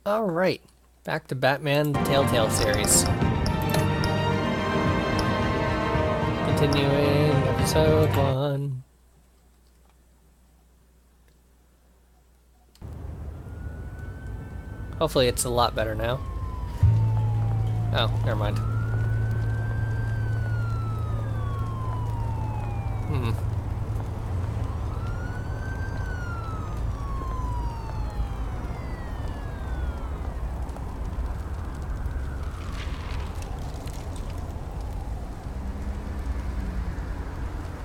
Alright, back to Batman the Telltale series. Continuing episode 1. Hopefully it's a lot better now. Oh, never mind.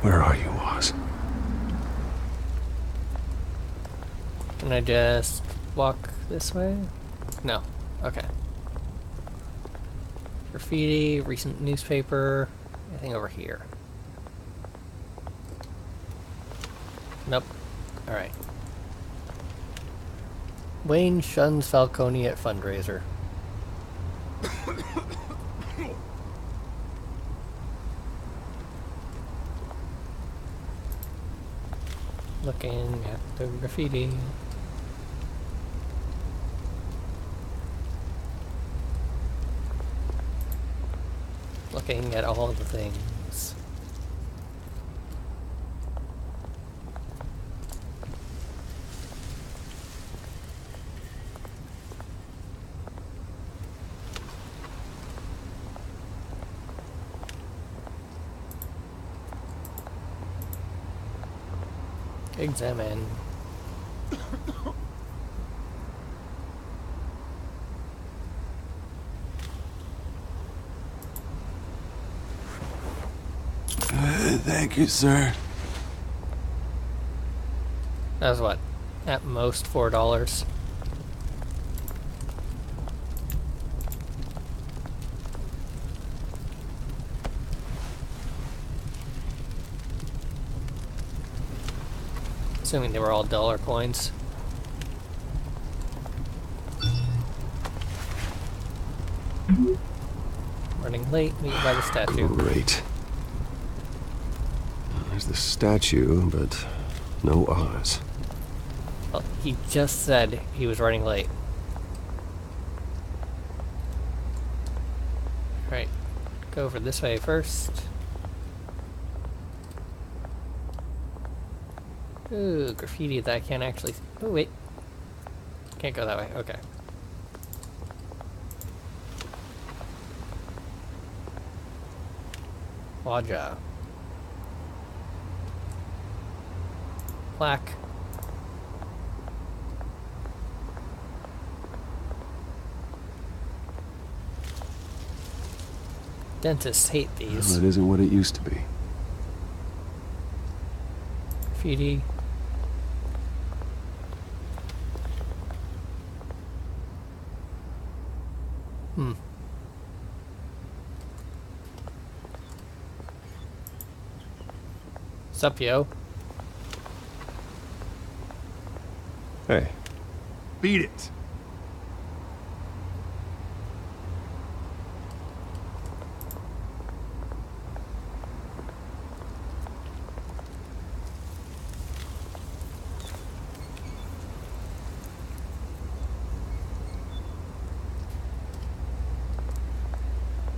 Where are you, Oz? Can I just walk this way? No. Okay. Graffiti, recent newspaper, anything over here? Nope. Alright. Wayne shuns Falcone at fundraiser. Looking at the graffiti. Looking at all the things. Examine. Thank you, sir. That was what? At most $4. Assuming they were all dollar coins. Running late, meet by the statue. Great. There's the statue, but no Oz. Well, he just said he was running late. Right, go over this way first. Ooh, graffiti that I can't actually... Oh, wait. Can't go that way. Okay. Waja. Plaque. Dentists hate these. Well, it isn't what it used to be. Graffiti. Sup, yo? Hey. Beat it.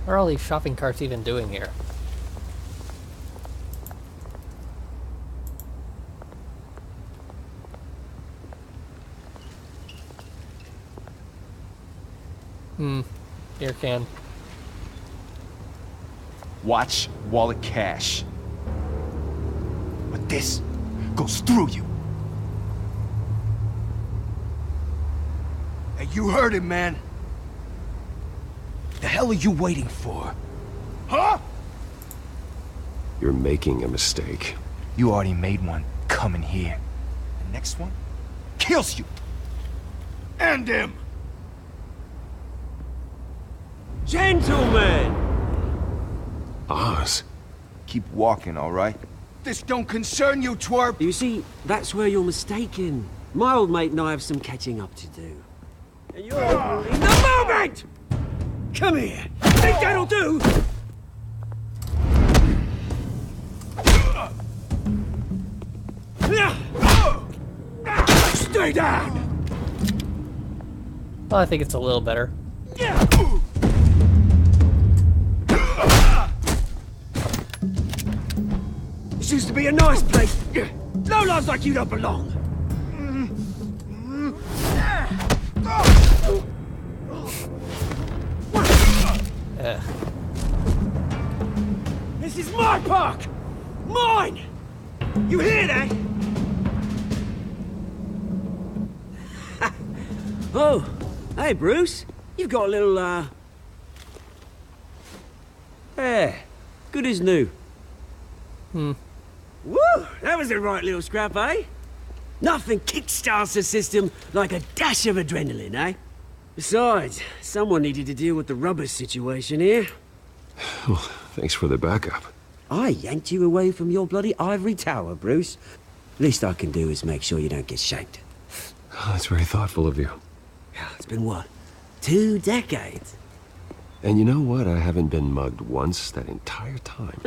What are all these shopping carts even doing here? Beer can. Watch wallet cash. But this goes through you. Hey, you heard him, man. The hell are you waiting for? Huh? You're making a mistake. You already made one coming here. The next one kills you. And him. Gentlemen! Oz? Keep walking, all right? This don't concern you, twerp. You see, that's where you're mistaken. My old mate and I have some catching up to do. And you're in the moment! Come here. Think that'll do? Stay down! Well, I think it's a little better. This used to be a nice place. Lowlifes like you don't belong. This is my park! Mine! You hear that? Oh, hey Bruce. You've got a little, yeah, good as new. Woo! That was a right little scrap, eh? Nothing kickstarts the system like a dash of adrenaline, eh? Besides, someone needed to deal with the rubber situation here. Well, thanks for the backup. I yanked you away from your bloody ivory tower, Bruce. Least I can do is make sure you don't get shanked. Oh, that's very thoughtful of you. It's been what? 2 decades? And you know what? I haven't been mugged once that entire time.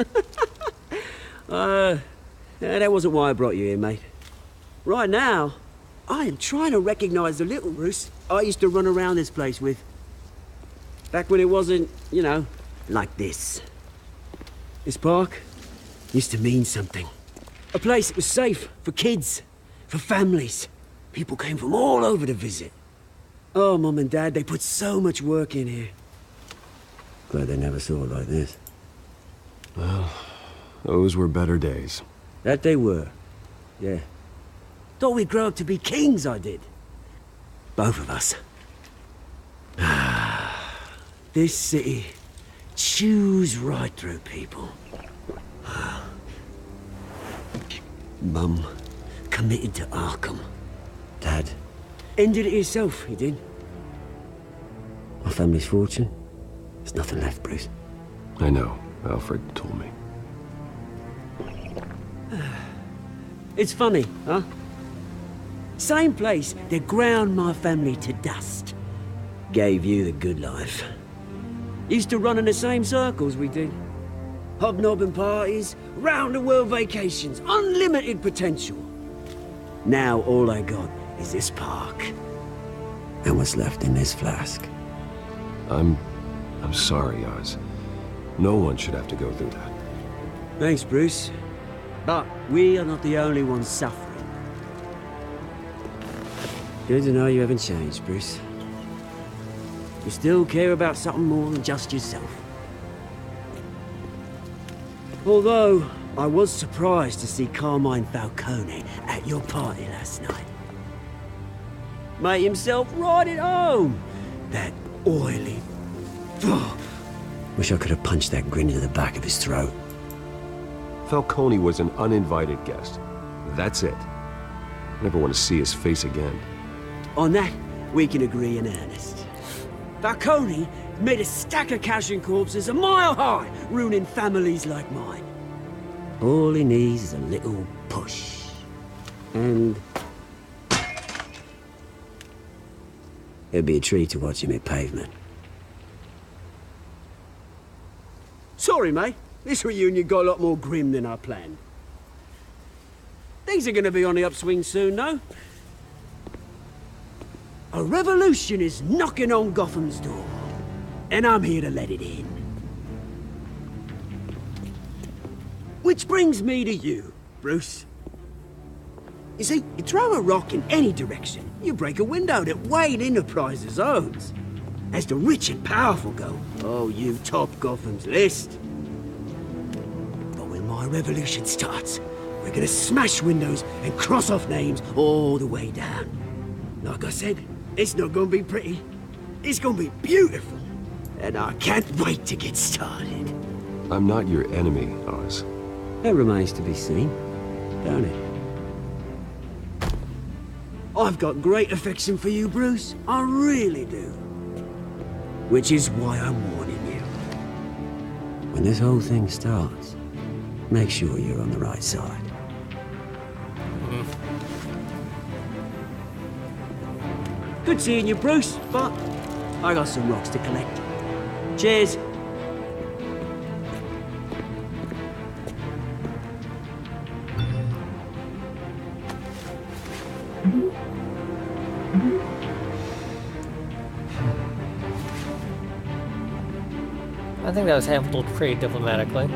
That wasn't why I brought you here, mate. Right now, I am trying to recognize the little Bruce I used to run around this place with. Back when it wasn't, you know, like this. This park used to mean something. A place that was safe for kids, for families. People came from all over to visit. Oh, Mum and Dad, they put so much work in here. Glad they never saw it like this. Well, those were better days. That they were. Yeah. Thought we'd grow up to be kings, I did. Both of us. This city chews right through people. Mum committed to Arkham. Dad ended it himself, he did. My family's fortune. There's nothing left, Bruce. I know. Alfred told me. It's funny, huh? Same place that ground my family to dust. Gave you the good life. Used to run in the same circles we did. Hobnobbing parties, round-the-world vacations, unlimited potential. Now all I got is this park. And what's left in this flask. I'm sorry, Oz. No one should have to go through that. Thanks, Bruce. But we are not the only ones suffering. Good to know you haven't changed, Bruce. You still care about something more than just yourself. Although, I was surprised to see Carmine Falcone at your party last night. Made himself right at home. That oily... Wish I could have punched that grin into the back of his throat. Falcone was an uninvited guest. That's it. Never want to see his face again. On that, we can agree in earnest. Falcone made a stack of cash and corpses a mile high, ruining families like mine. All he needs is a little push. And... it'd be a treat to watch him hit pavement. Sorry, mate. This reunion got a lot more grim than I planned. Things are gonna be on the upswing soon, though. A revolution is knocking on Gotham's door. And I'm here to let it in. Which brings me to you, Bruce. You see, you throw a rock in any direction, you break a window that Wayne Enterprises owns. As the rich and powerful go, oh, you top Gotham's list. But when my revolution starts, we're gonna smash windows and cross off names all the way down. Like I said, it's not gonna be pretty. It's gonna be beautiful. And I can't wait to get started. I'm not your enemy, Oz. That remains to be seen, don't it? I've got great affection for you, Bruce. I really do. Which is why I'm warning you. When this whole thing starts, make sure you're on the right side. Good seeing you, Bruce, but I got some rocks to collect. Cheers. I think that was handled pretty diplomatically.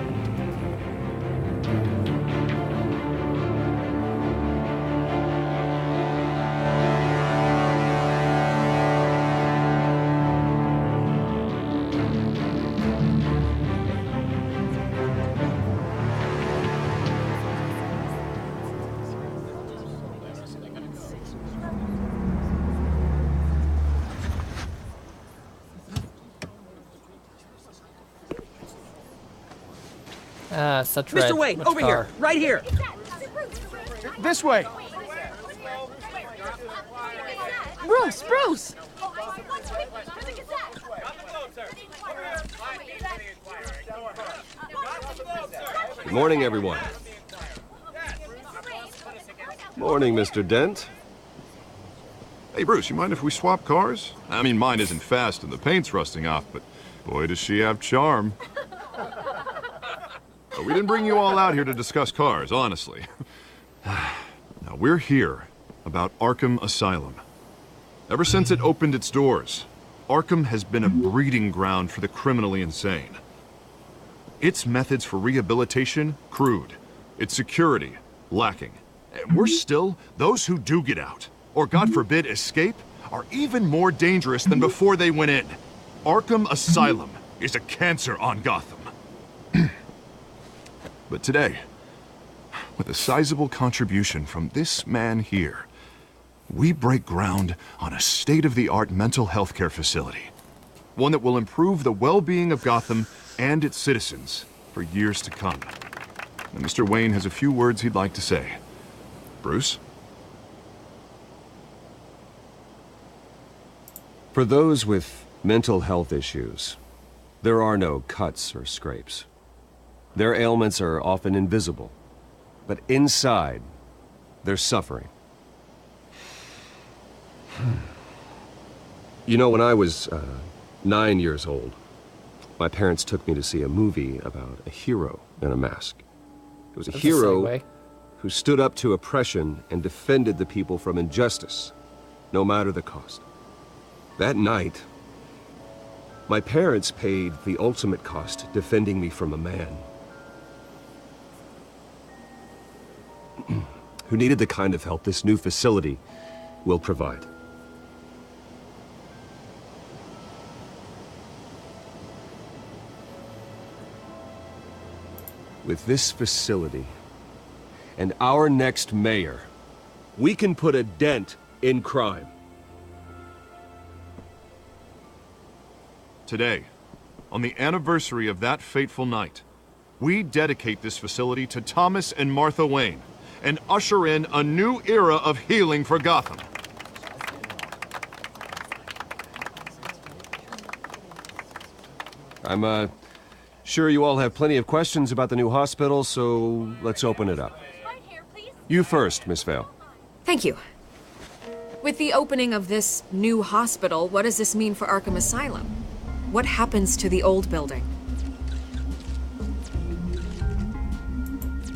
Ah, such red. Mr. Wayne, Which over car? here, right here. This way! Bruce, Bruce! Good morning, everyone. Morning, Mr. Dent. Hey, Bruce, you mind if we swap cars? I mean, mine isn't fast and the paint's rusting off, but boy, does she have charm. But we didn't bring you all out here to discuss cars, honestly. Now, we're here about Arkham Asylum. Ever since it opened its doors, Arkham has been a breeding ground for the criminally insane. Its methods for rehabilitation, crude. Its security, lacking. And worse still, those who do get out, or God forbid escape, are even more dangerous than before they went in. Arkham Asylum is a cancer on Gotham. But today, with a sizable contribution from this man here, we break ground on a state-of-the-art mental health care facility. One that will improve the well-being of Gotham and its citizens for years to come. And Mr. Wayne has a few words he'd like to say. Bruce? For those with mental health issues, there are no cuts or scrapes. Their ailments are often invisible, but inside, they're suffering. You know, when I was 9 years old, my parents took me to see a movie about a hero in a mask. It was a That's hero segue. who stood up to oppression and defended the people from injustice, no matter the cost. That night, my parents paid the ultimate cost defending me from a man who needed the kind of help this new facility will provide. With this facility and our next mayor, we can put a dent in crime. Today, on the anniversary of that fateful night, we dedicate this facility to Thomas and Martha Wayne and usher in a new era of healing for Gotham. I'm sure you all have plenty of questions about the new hospital, so let's open it up. You first, Miss Vale. Thank you. With the opening of this new hospital, what does this mean for Arkham Asylum? What happens to the old building?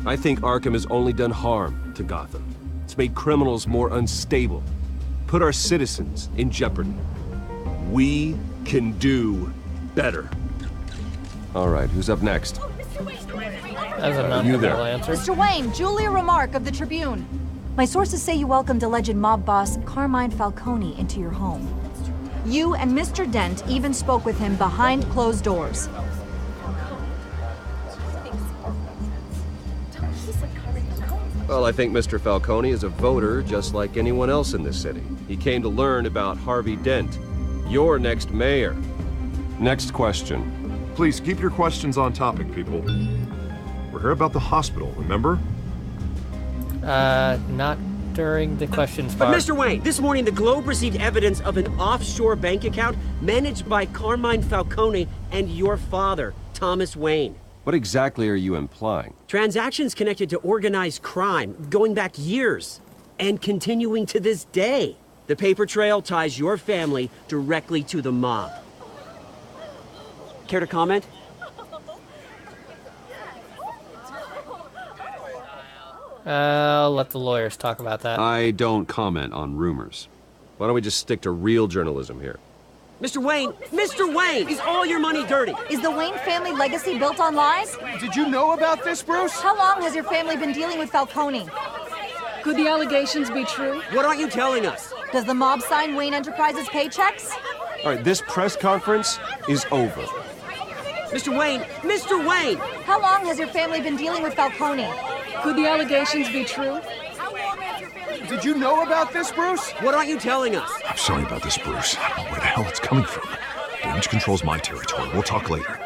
I think Arkham has only done harm to Gotham. It's made criminals more unstable, put our citizens in jeopardy. We can do better. All right, who's up next? As a You there. non-trivial answer. Mr. Wayne, Julia Remark of the Tribune. My sources say you welcomed alleged mob boss Carmine Falcone into your home. You and Mr. Dent even spoke with him behind closed doors. Well, I think Mr. Falcone is a voter just like anyone else in this city. He came to learn about Harvey Dent, your next mayor. Next question. Please keep your questions on topic, people. We're here about the hospital, remember? Not during the questions But part. Mr. Wayne, this morning the Globe received evidence of an offshore bank account managed by Carmine Falcone and your father, Thomas Wayne. What exactly are you implying? Transactions connected to organized crime going back years and continuing to this day. The paper trail ties your family directly to the mob. Care to comment? I'll let the lawyers talk about that. I don't comment on rumors. Why don't we just stick to real journalism here? Mr. Wayne! Mr. Wayne! Is all your money dirty? Is the Wayne family legacy built on lies? Did you know about this, Bruce? How long has your family been dealing with Falcone? Could the allegations be true? What aren't you telling us? Does the mob sign Wayne Enterprises paychecks? All right, this press conference is over. Mr. Wayne! Mr. Wayne! How long has your family been dealing with Falcone? Could the allegations be true? Did you know about this, Bruce? What aren't you telling us? I'm sorry about this, Bruce. I don't know where the hell it's coming from. Damage control's my territory. We'll talk later.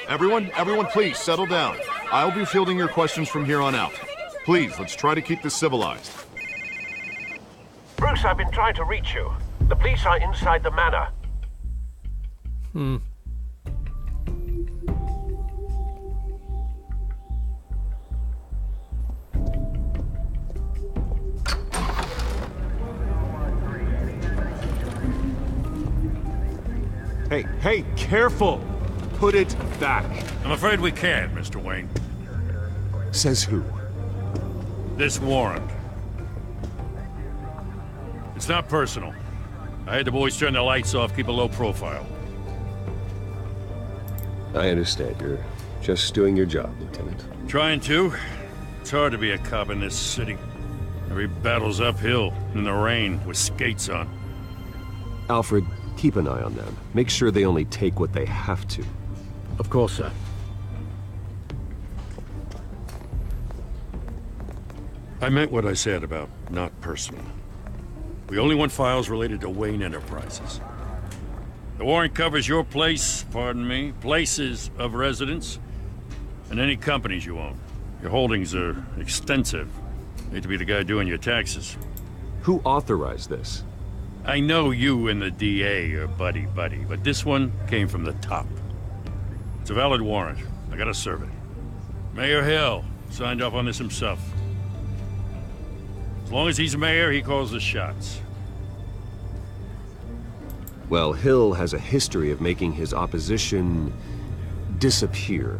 Everyone, please settle down. I'll be fielding your questions from here on out. Please, let's try to keep this civilized. Bruce, I've been trying to reach you. The police are inside the manor. Hey, careful! Put it back. I'm afraid we can't, Mr. Wayne. Says who? This warrant. It's not personal. I had the boys turn the lights off, keep a low profile. I understand. You're just doing your job, Lieutenant. Trying to. It's hard to be a cop in this city. Every battle's uphill, in the rain, with skates on. Alfred, keep an eye on them. Make sure they only take what they have to. Of course, sir. I meant what I said about not personal. We only want files related to Wayne Enterprises. The warrant covers your place, pardon me, places of residence, and any companies you own. Your holdings are extensive. Need to be the guy doing your taxes. Who authorized this? I know you and the DA are buddy-buddy, but this one came from the top. It's a valid warrant. I gotta serve it. Mayor Hill signed off on this himself. As long as he's mayor, he calls the shots. Well, Hill has a history of making his opposition disappear.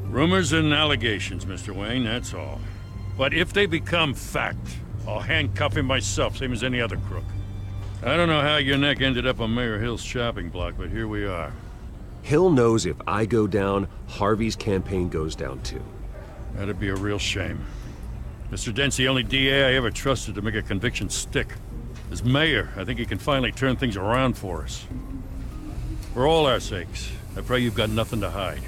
Rumors and allegations, Mr. Wayne, that's all. But if they become fact, I'll handcuff him myself, same as any other crook. I don't know how your neck ended up on Mayor Hill's shopping block, but here we are. Hill knows if I go down, Harvey's campaign goes down too. That'd be a real shame. Mr. Dent's the only DA I ever trusted to make a conviction stick. As mayor, I think he can finally turn things around for us. For all our sakes, I pray you've got nothing to hide.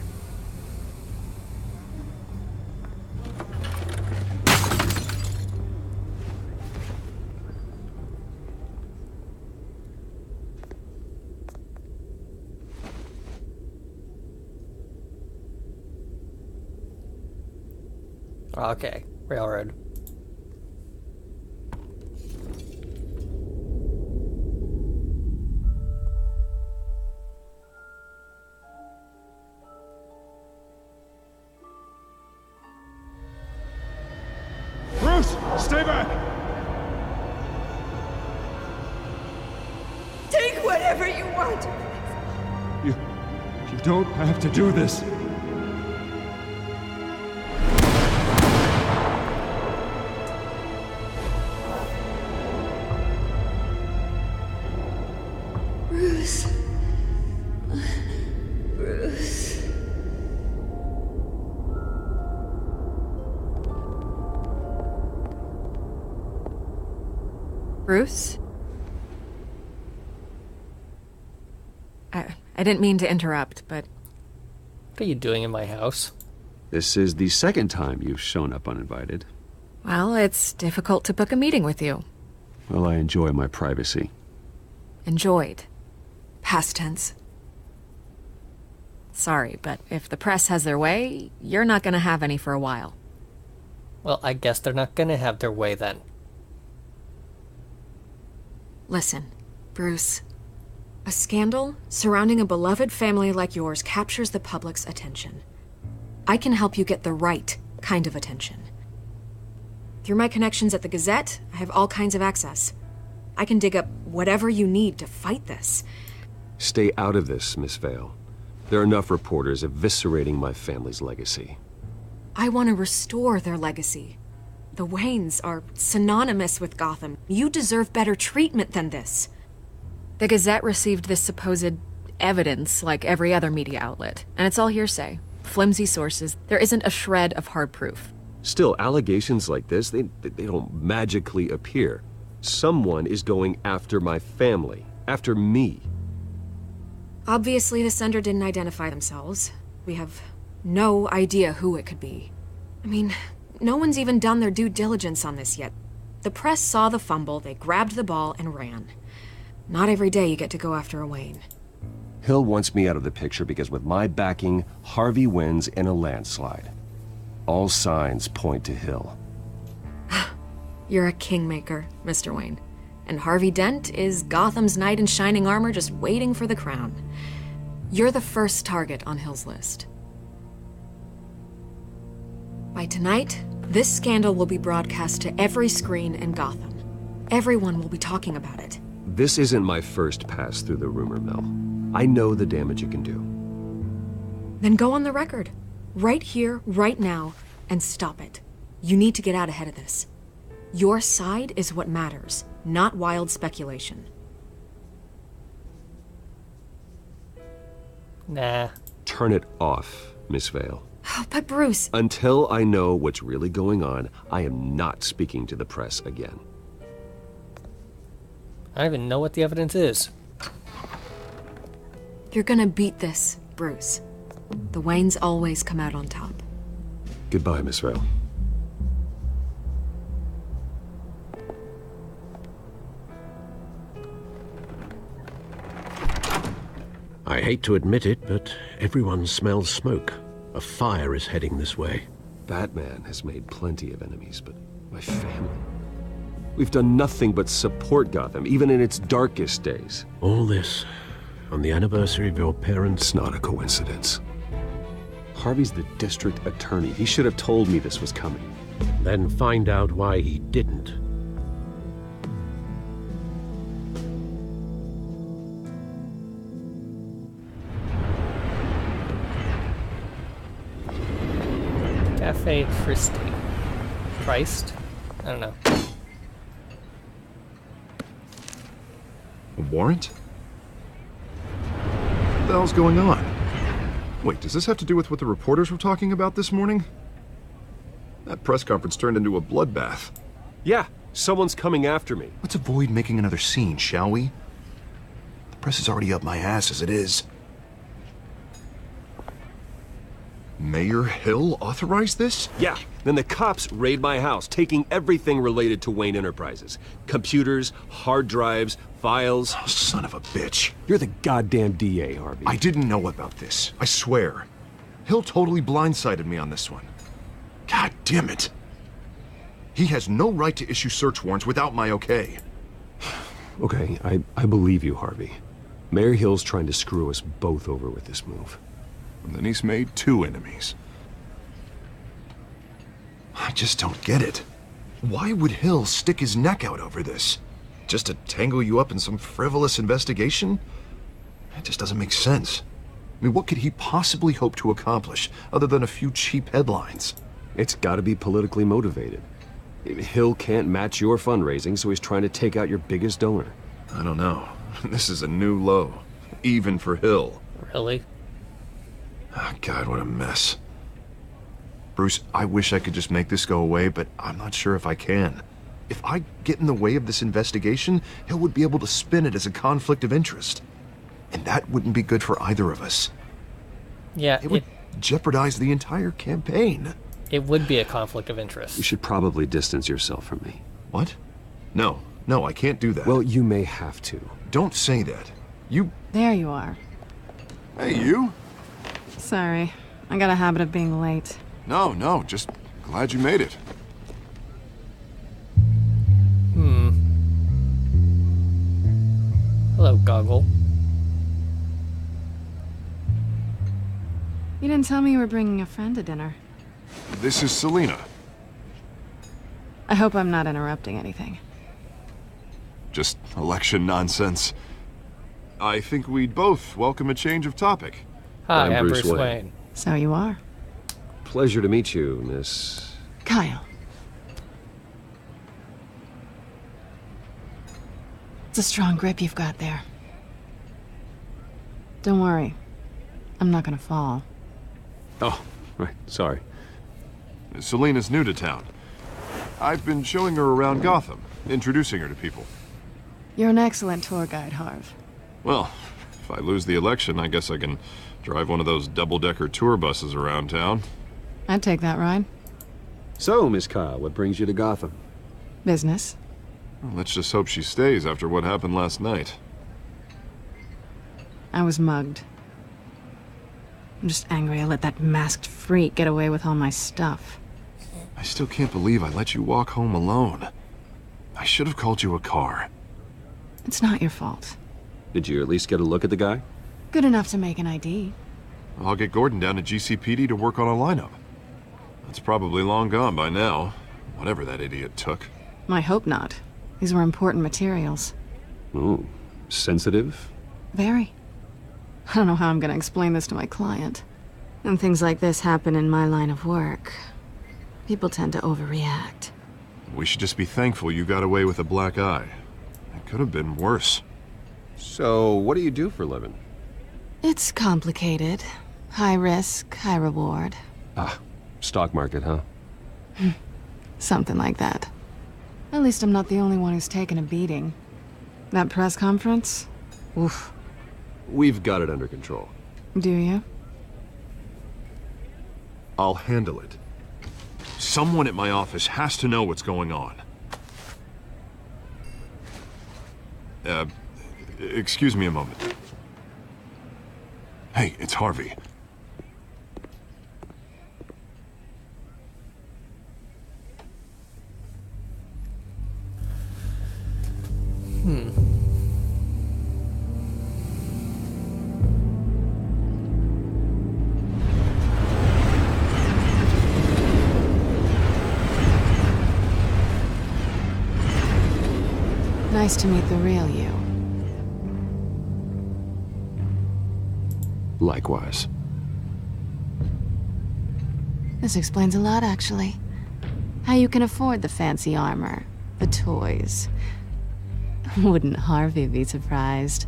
Okay, railroad. Bruce, stay back! Take whatever you want. You don't have to do this. Bruce. Bruce. Bruce? I didn't mean to interrupt, but... What are you doing in my house? This is the second time you've shown up uninvited. Well, it's difficult to book a meeting with you. Well, I enjoy my privacy. Enjoyed. Past tense. Sorry, but if the press has their way, you're not gonna have any for a while. Well, I guess they're not gonna have their way then. Listen, Bruce. A scandal surrounding a beloved family like yours captures the public's attention. I can help you get the right kind of attention. Through my connections at the Gazette, I have all kinds of access. I can dig up whatever you need to fight this. Stay out of this, Miss Vale. There are enough reporters eviscerating my family's legacy. I want to restore their legacy. The Waynes are synonymous with Gotham. You deserve better treatment than this. The Gazette received this supposed evidence like every other media outlet, and it's all hearsay. Flimsy sources. There isn't a shred of hard proof. Still, allegations like this, they don't magically appear. Someone is going after my family, after me. Obviously, the sender didn't identify themselves. We have no idea who it could be. I mean, no one's even done their due diligence on this yet. The press saw the fumble, they grabbed the ball and ran. Not every day you get to go after a Wayne. Hill wants me out of the picture because with my backing, Harvey wins in a landslide. All signs point to Hill. You're a kingmaker, Mr. Wayne. And Harvey Dent is Gotham's knight in shining armor just waiting for the crown. You're the first target on Hill's list. By tonight, this scandal will be broadcast to every screen in Gotham. Everyone will be talking about it. This isn't my first pass through the rumor mill. I know the damage it can do. Then go on the record. Right here, right now, and stop it. You need to get out ahead of this. Your side is what matters, not wild speculation. Nah. Turn it off, Miss Vale. But Bruce... Until I know what's really going on, I am not speaking to the press again. I don't even know what the evidence is. You're gonna beat this, Bruce. The Waynes always come out on top. Goodbye, Miss Vale. I hate to admit it, but everyone smells smoke. A fire is heading this way. Batman has made plenty of enemies, but my family... We've done nothing but support Gotham, even in its darkest days. All this on the anniversary of your parents'... It's not a coincidence. Harvey's the district attorney. He should have told me this was coming. Then find out why he didn't. Cafe Christie. Christ? I don't know. A warrant? What the hell's going on? Wait, does this have to do with what the reporters were talking about this morning? That press conference turned into a bloodbath. Yeah, someone's coming after me. Let's avoid making another scene, shall we? The press is already up my ass as it is. Mayor Hill authorized this? Yeah, then the cops raid my house, taking everything related to Wayne Enterprises. Computers, hard drives, files. Oh, son of a bitch. You're the goddamn DA, Harvey. I didn't know about this, I swear. Hill totally blindsided me on this one. God damn it. He has no right to issue search warrants without my okay. Okay, I believe you, Harvey. Mayor Hill's trying to screw us both over with this move. And then he's made two enemies. I just don't get it. Why would Hill stick his neck out over this? Just to tangle you up in some frivolous investigation? It just doesn't make sense. I mean, what could he possibly hope to accomplish other than a few cheap headlines? It's gotta be politically motivated. Hill can't match your fundraising, so he's trying to take out your biggest donor. I don't know. This is a new low. Even for Hill. Really? Oh, God, what a mess. Bruce, I wish I could just make this go away, but I'm not sure if I can. If I get in the way of this investigation, Hill would be able to spin it as a conflict of interest. And that wouldn't be good for either of us. Yeah, it would jeopardize the entire campaign. It would be a conflict of interest. You should probably distance yourself from me. What? No, I can't do that. Well, you may have to. Don't say that. You... There you are. Hey, you? Sorry, I got a habit of being late. No, just glad you made it. Hello, Goggle. You didn't tell me you were bringing a friend to dinner. This is Selina. I hope I'm not interrupting anything. Just election nonsense. I think we'd both welcome a change of topic. Hi, I'm Bruce Wayne. So you are. Pleasure to meet you, Miss... Kyle. It's a strong grip you've got there. Don't worry. I'm not gonna fall. Oh, right. Sorry. Selena's new to town. I've been showing her around Gotham, introducing her to people. You're an excellent tour guide, Harv. Well, if I lose the election, I guess I can drive one of those double-decker tour buses around town. I'd take that ride. So, Miss Kyle, what brings you to Gotham? Business. Well, let's just hope she stays after what happened last night. I was mugged. I'm just angry I let that masked freak get away with all my stuff. I still can't believe I let you walk home alone. I should have called you a car. It's not your fault. Did you at least get a look at the guy? Good enough to make an ID. I'll get Gordon down to GCPD to work on a lineup. That's probably long gone by now, whatever that idiot took. I hope not. These were important materials. Ooh, sensitive? Very. I don't know how I'm gonna explain this to my client. When things like this happen in my line of work, people tend to overreact. We should just be thankful you got away with a black eye. It could have been worse. So, what do you do for a living? It's complicated. High risk, high reward. Ah, stock market, huh? Something like that. At least I'm not the only one who's taken a beating. That press conference? Oof. We've got it under control. Do you? I'll handle it. Someone at my office has to know what's going on. Excuse me a moment. Hey, it's Harvey. Nice to meet the real you. Likewise. This explains a lot, actually. How you can afford the fancy armor, the toys. Wouldn't Harvey be surprised?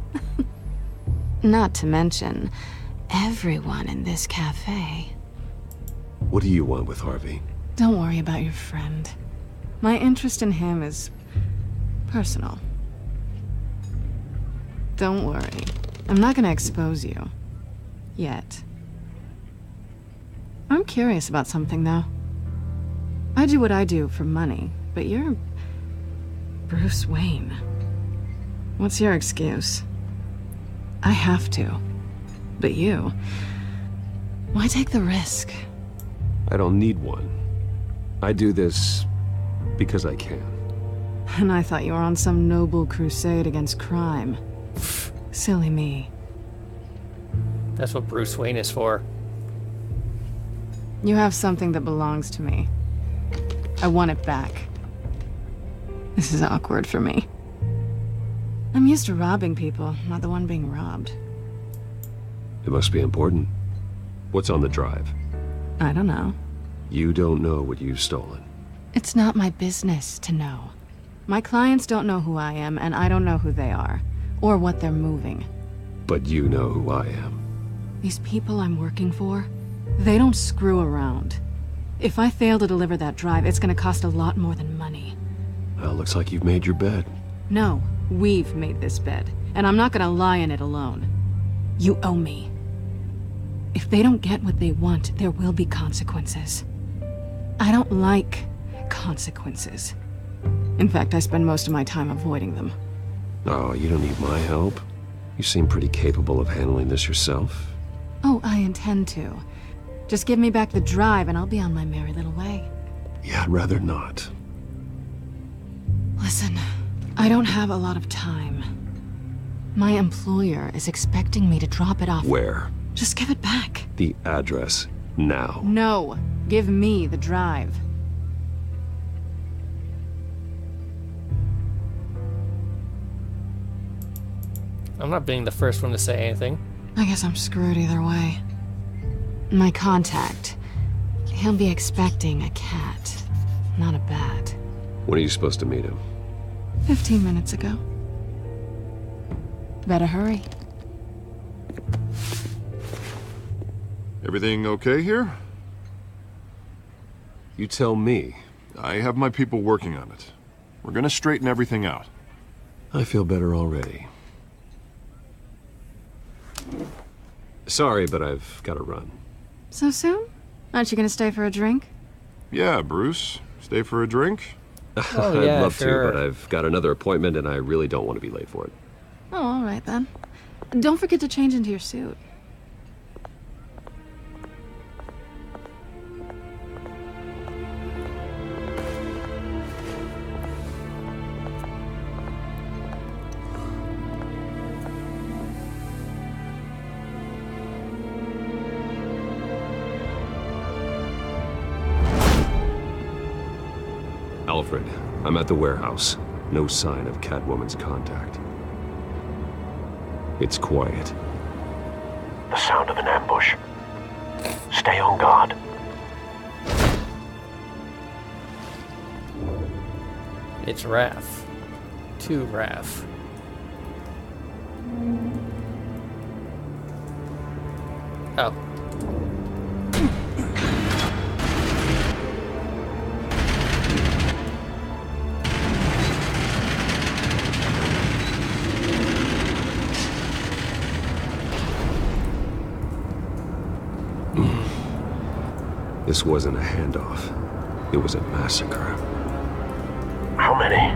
Not to mention, everyone in this cafe. What do you want with Harvey? Don't worry about your friend. My interest in him is personal. Don't worry. I'm not gonna expose you. Yet. I'm curious about something, though. I do what I do for money, but you're Bruce Wayne. What's your excuse? I have to. But you... why take the risk? I don't need one. I do this because I can. And I thought you were on some noble crusade against crime. Silly me. That's what Bruce Wayne is for. You have something that belongs to me. I want it back. This is awkward for me. I'm used to robbing people, not the one being robbed. It must be important. What's on the drive? I don't know. You don't know what you've stolen. It's not my business to know. My clients don't know who I am, and I don't know who they are, or what they're moving. But you know who I am. These people I'm working for, they don't screw around. If I fail to deliver that drive, it's gonna cost a lot more than money. Well, looks like you've made your bed. No, we've made this bed, and I'm not gonna lie in it alone. You owe me. If they don't get what they want, there will be consequences. I don't like consequences. In fact, I spend most of my time avoiding them. Oh, you don't need my help. You seem pretty capable of handling this yourself. Oh, I intend to. Just give me back the drive and I'll be on my merry little way. Yeah, I'd rather not. Listen, I don't have a lot of time. My employer is expecting me to drop it off. Where? Just give it back. The address, now. No, give me the drive. I'm not being the first one to say anything. I guess I'm screwed either way. My contact, he'll be expecting a cat, not a bat. When are you supposed to meet him? 15 minutes ago. Better hurry. Everything okay here? You tell me. I have my people working on it. We're gonna straighten everything out. I feel better already. Sorry, but I've got to run. So soon? Aren't you gonna stay for a drink? Yeah, Bruce. Stay for a drink? Oh, I'd yeah, love sure. to, but I've got another appointment and I really don't want to be late for it. Oh, all right then. Don't forget to change into your suit. Alfred, I'm at the warehouse. No sign of Catwoman's contact. It's quiet. The sound of an ambush. Stay on guard. It's Raph. To Raph. Oh. This wasn't a handoff. It was a massacre. How many?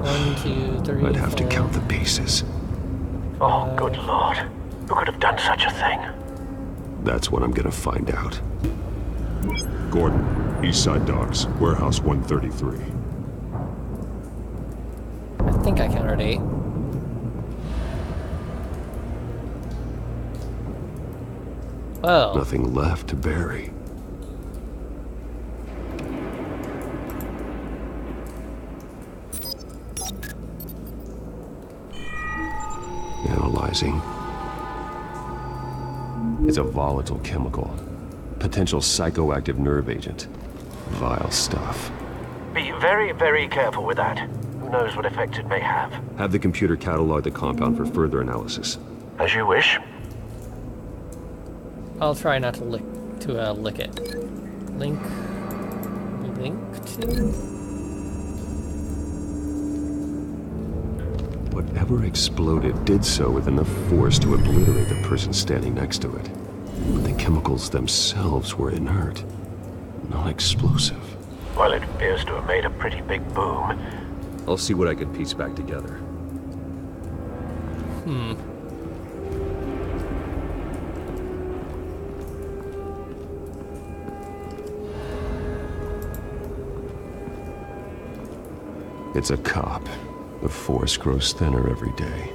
1, 2, 3. I'd have to count the pieces. Oh, good lord. Who could have done such a thing? That's what I'm gonna find out. Gordon, Eastside Docks, Warehouse 133. I think I counted 8. Well, Nothing left to bury. Analyzing. It's a volatile chemical. Potential psychoactive nerve agent. Vile stuff. Be very, very careful with that. Who knows what effects it may have. Have the computer catalog the compound for further analysis. As you wish. I'll try not to lick it. Link to. Whatever exploded did so with enough force to obliterate the person standing next to it. But the chemicals themselves were inert, not explosive. Well, it appears to have made a pretty big boom. I'll see what I can piece back together. It's a cop. The force grows thinner every day.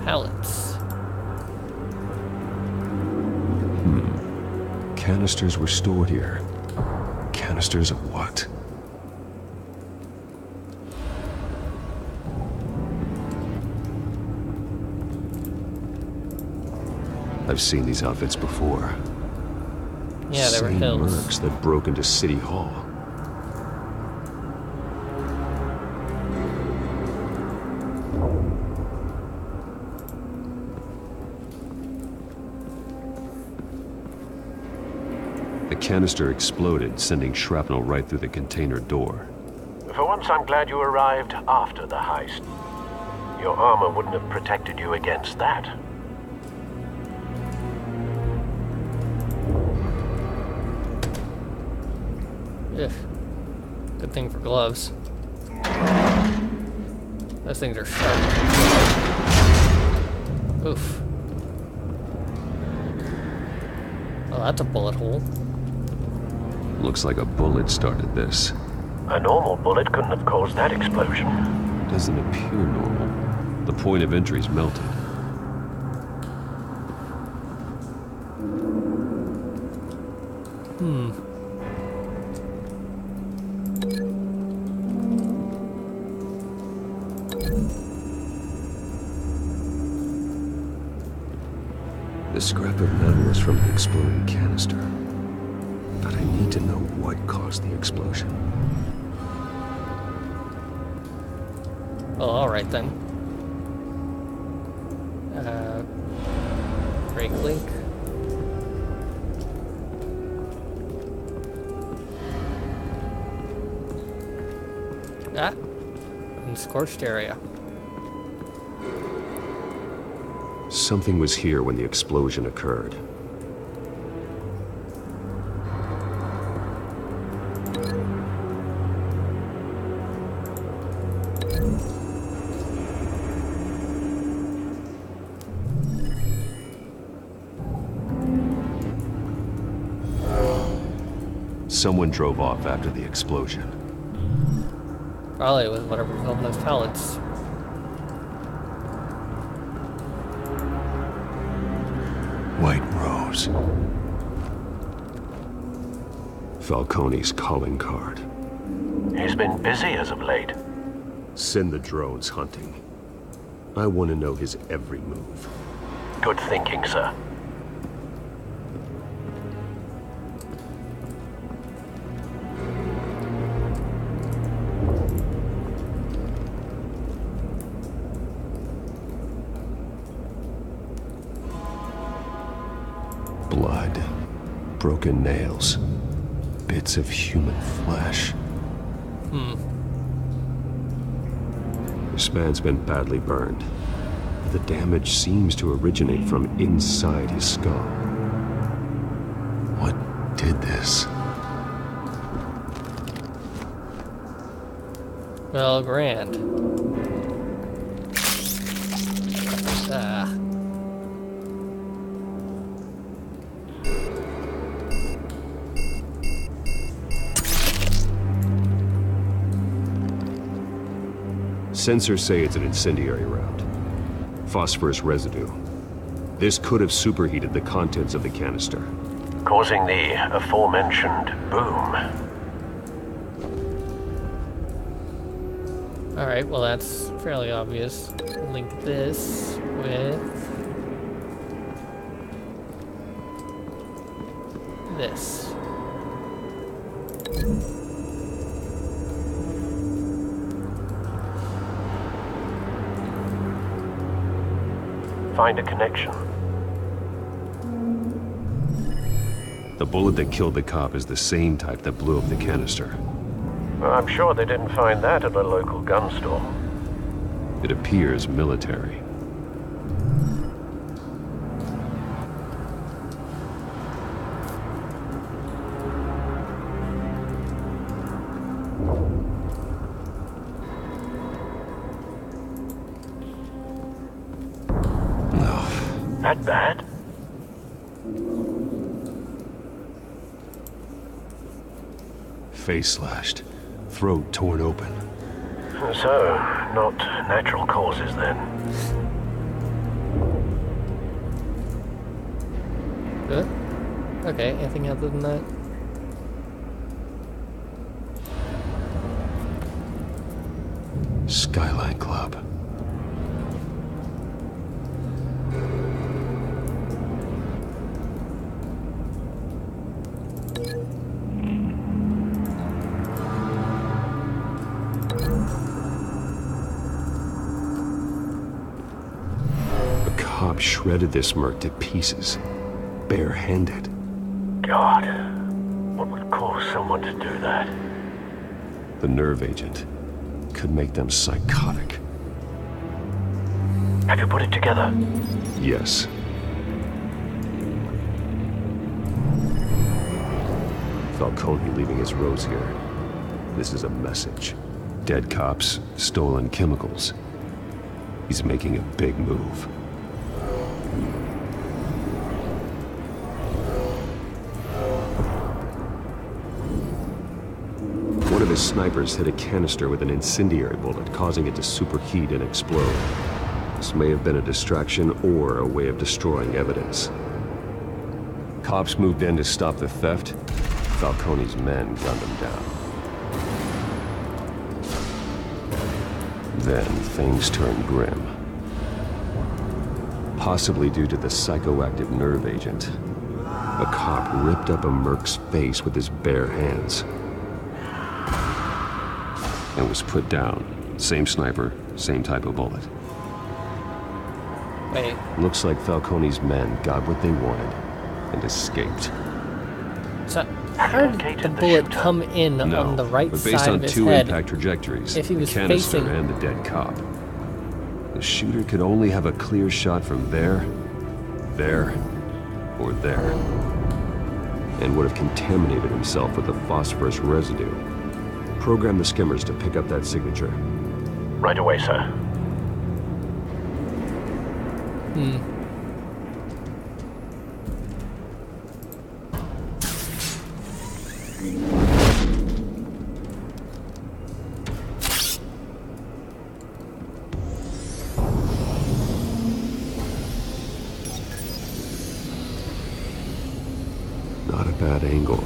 Pallets. Canisters were stored here. Canisters of what? I've seen these outfits before. Yeah, they were Same hills. mercs that broke into City Hall. The canister exploded, sending shrapnel right through the container door. For once, I'm glad you arrived after the heist. Your armor wouldn't have protected you against that. Ugh. Good thing for gloves. Those things are sharp. Oof. Well, that's a bullet hole. Looks like a bullet started this. A normal bullet couldn't have caused that explosion. Doesn't appear normal. The point of entry's melted. The scrap of metal is from the exploding canister. But I need to know what caused the explosion. Well, alright then. Break link. Ah, scorched area. Something was here when the explosion occurred. Someone drove off after the explosion. Probably with whatever filled those pallets. White Rose. Falcone's calling card. He's been busy as of late. Send the drones hunting. I want to know his every move. Good thinking, sir. Blood, broken nails, bits of human flesh. This man's been badly burned. The damage seems to originate from inside his skull. What did this? Well, grand. Ah. Sensors say it's an incendiary round. Phosphorus residue. This could have superheated the contents of the canister, Causing the aforementioned boom. Alright, well that's fairly obvious. Link this with this. Find a connection. The bullet that killed the cop is the same type that blew up the canister. Well, I'm sure they didn't find that at a local gun store. It appears military. That bad? Face slashed, throat torn open. So, not natural causes then. Good. Okay, anything other than that? Skyline Club. Shredded this merc to pieces, bare-handed. God, what would cause someone to do that? The nerve agent could make them psychotic. Have you put it together? Yes. Falcone leaving his rose here. This is a message. Dead cops, stolen chemicals. He's making a big move. One of his snipers hit a canister with an incendiary bullet, causing it to superheat and explode. This may have been a distraction or a way of destroying evidence. Cops moved in to stop the theft. Falcone's men gunned him down. Then things turned grim. Possibly due to the psychoactive nerve agent. A cop ripped up a merc's face with his bare hands. And was put down. Same sniper, same type of bullet. Wait. Looks like Falcone's men got what they wanted and escaped. So, how did the bullet come in on the right but based side on of his two head impact trajectories, if he was the canister facing... and the dead cop? The shooter could only have a clear shot from there, or there, and would have contaminated himself with the phosphorus residue. Program the skimmers to pick up that signature. Right away, sir. Not a bad angle.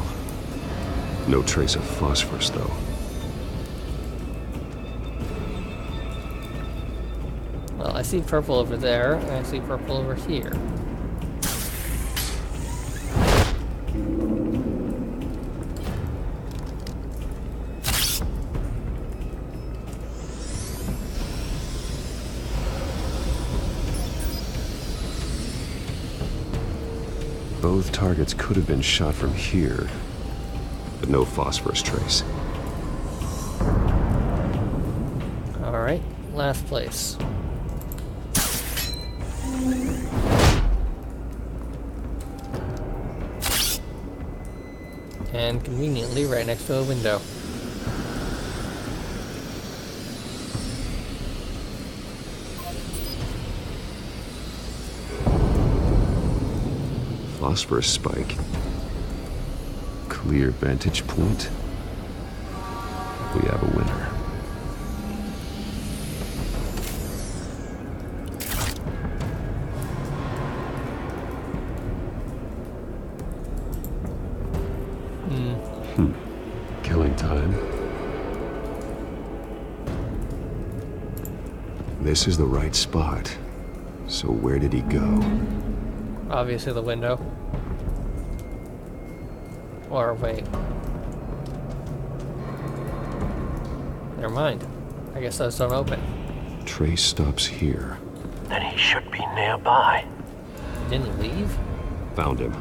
No trace of phosphorus, though. Well, I see purple over there, and I see purple over here. Both targets could have been shot from here, but no phosphorus trace. Alright, last place. And conveniently right next to a window. Phosphorus spike. Clear vantage point. We have a winner. Killing time. This is the right spot. So where did he go? Obviously the window. Or wait. Never mind. I guess those don't open. Trace stops here. Then he should be nearby. Didn't leave? Found him.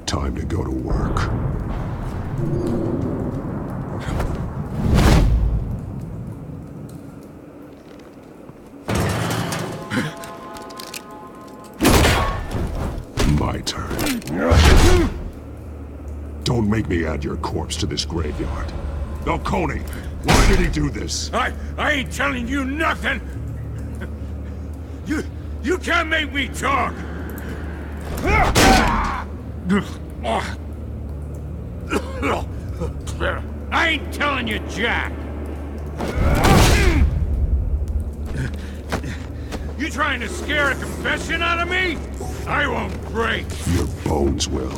Time to go to work. My turn. Don't make me add your corpse to this graveyard. Falcone, why did he do this? I ain't telling you nothing! You can't make me talk! I ain't telling you jack! You trying to scare a confession out of me? I won't break! Your bones will.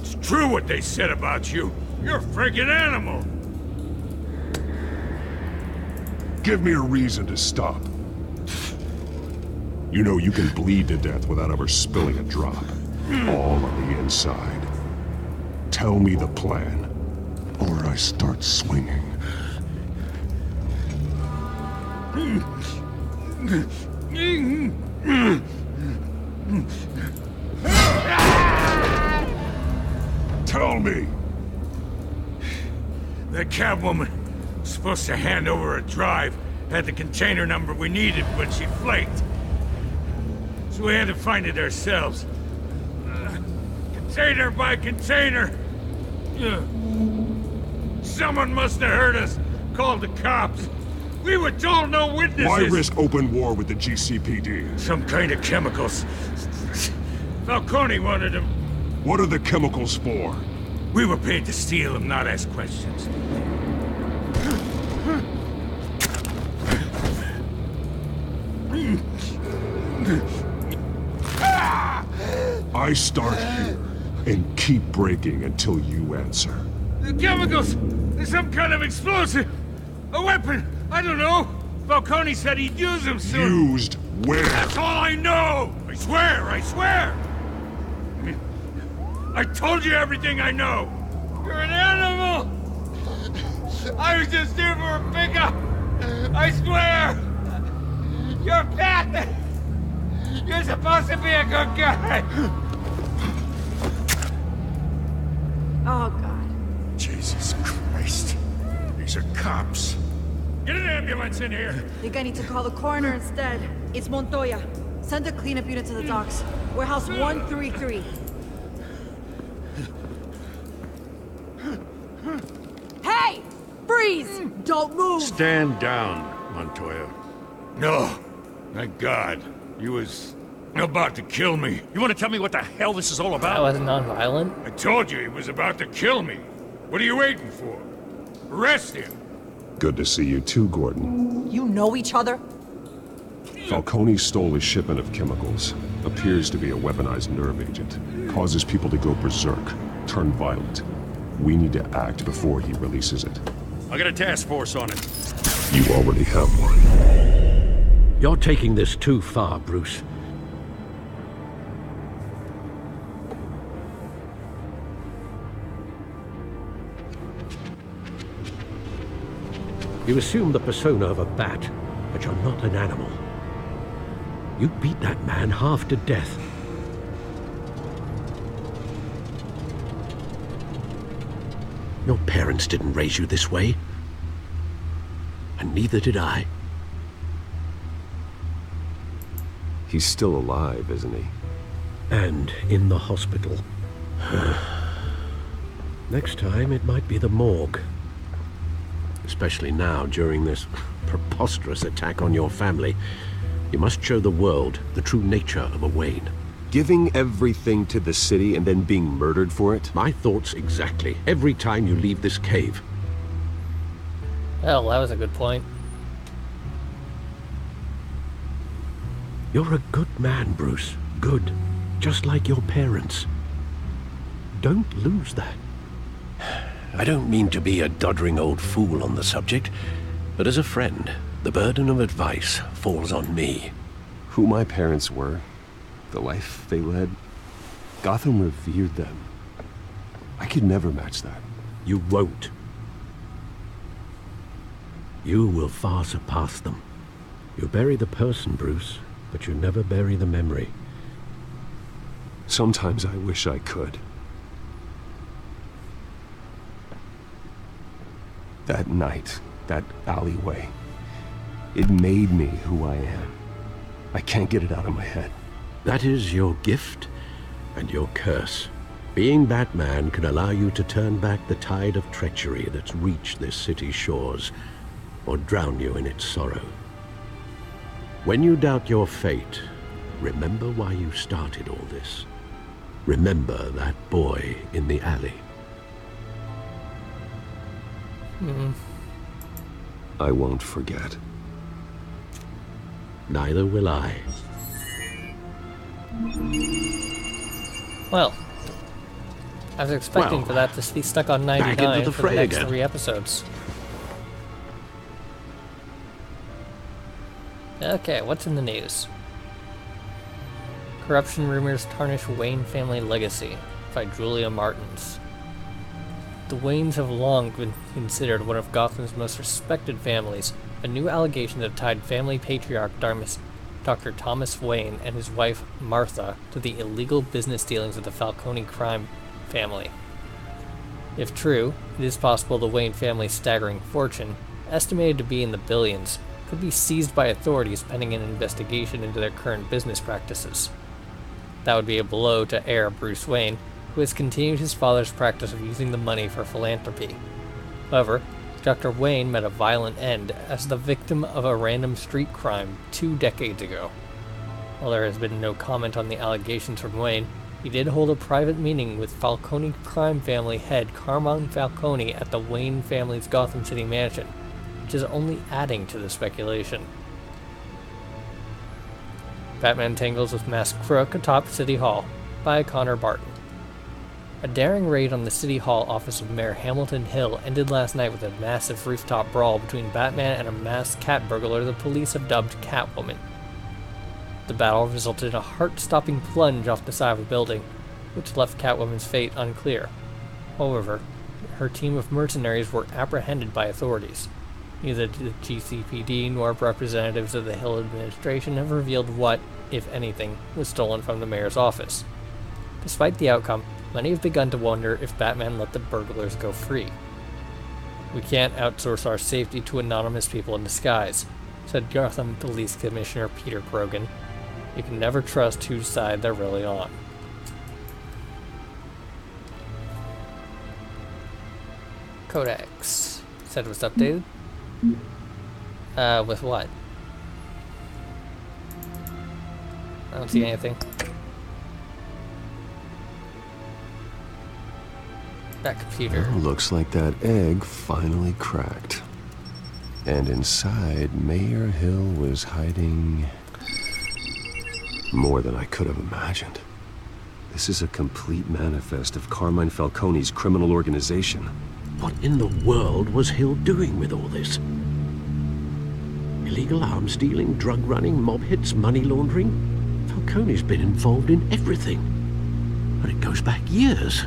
It's true what they said about you. You're a friggin' animal! Give me a reason to stop. You know you can bleed to death without ever spilling a drop. All on the inside. Tell me the plan, or I start swinging. Tell me! That Catwoman was supposed to hand over a drive, had the container number we needed, but she flaked. So we had to find it ourselves. Container by container. Someone must have heard us, called the cops. We were told no witnesses. Why risk open war with the GCPD? Some kind of chemicals. Falcone wanted them. What are the chemicals for? We were paid to steal them, not ask questions. I start here and keep breaking until you answer. The chemicals! There's some kind of explosive! A weapon! I don't know! Falcone said he'd use him soon. Used where? That's all I know! I swear, I swear! I told you everything I know! You're an animal! I was just here for a pickup! I swear! You're fat! You're supposed to be a good guy! Oh, God. Jesus Christ. These are cops. Get an ambulance in here! Think I need to call the coroner instead. It's Montoya. Send a cleanup unit to the docks. Warehouse 133. Hey! Freeze! Don't move! Stand down, Montoya. No. Thank God. He was about to kill me. You want to tell me what the hell this is all about? That wasn't non-violent. I told you he was about to kill me. What are you waiting for? Arrest him. Good to see you too, Gordon. You know each other? Falcone stole a shipment of chemicals. Appears to be a weaponized nerve agent. Causes people to go berserk, turn violent. We need to act before he releases it. I got a task force on it. You already have one. You're taking this too far, Bruce. You assume the persona of a bat, but you're not an animal. You beat that man half to death. Your parents didn't raise you this way. And neither did I. He's still alive, isn't he? And in the hospital. Next time, it might be the morgue. Especially now, during this preposterous attack on your family. You must show the world the true nature of a Wayne. Giving everything to the city and then being murdered for it? My thoughts exactly. Every time you leave this cave. Hell, that was a good point. You're a good man, Bruce. Good. Just like your parents. Don't lose that. I don't mean to be a doddering old fool on the subject, but as a friend, the burden of advice falls on me. Who my parents were, the life they led, Gotham revered them. I could never match that. You won't. You will far surpass them. You bury the person, Bruce, but you never bury the memory. Sometimes I wish I could. That night, that alleyway, it made me who I am. I can't get it out of my head. That is your gift and your curse. Being Batman can allow you to turn back the tide of treachery that's reached this city's shores, or drown you in its sorrow. When you doubt your fate, remember why you started all this. Remember that boy in the alley. I won't forget. Neither will I. Well, I was expecting for that to be stuck on 99 for the next 3 episodes. Okay, what's in the news? Corruption rumors tarnish Wayne family legacy by Julia Martins. The Waynes have long been considered one of Gotham's most respected families. A new allegation that tied family patriarch Dr. Thomas Wayne and his wife Martha to the illegal business dealings of the Falcone crime family. If true, it is possible the Wayne family's staggering fortune, estimated to be in the billions, could be seized by authorities pending an investigation into their current business practices. That would be a blow to heir Bruce Wayne, who has continued his father's practice of using the money for philanthropy. However, Dr. Wayne met a violent end as the victim of a random street crime 2 decades ago. While there has been no comment on the allegations from Wayne, he did hold a private meeting with Falcone crime family head Carmine Falcone at the Wayne family's Gotham City mansion, which is only adding to the speculation. Batman tangles with masked crook atop City Hall by Connor Barton. A daring raid on the City Hall office of Mayor Hamilton Hill ended last night with a massive rooftop brawl between Batman and a masked cat burglar the police have dubbed Catwoman. The battle resulted in a heart-stopping plunge off the side of a building, which left Catwoman's fate unclear. However, her team of mercenaries were apprehended by authorities. Neither the GCPD nor representatives of the Hill administration have revealed what, if anything, was stolen from the mayor's office. Despite the outcome, many have begun to wonder if Batman let the burglars go free. "We can't outsource our safety to anonymous people in disguise," said Gotham Police Commissioner Peter Grogan. "You can never trust whose side they're really on." Codex said it was updated. With what? I don't see anything. That computer. Well, looks like that egg finally cracked. And inside, Mayor Hill was hiding more than I could have imagined. This is a complete manifest of Carmine Falcone's criminal organization. What in the world was Hill doing with all this? Illegal arms dealing, drug running, mob hits, money laundering? Falcone's been involved in everything. And it goes back years.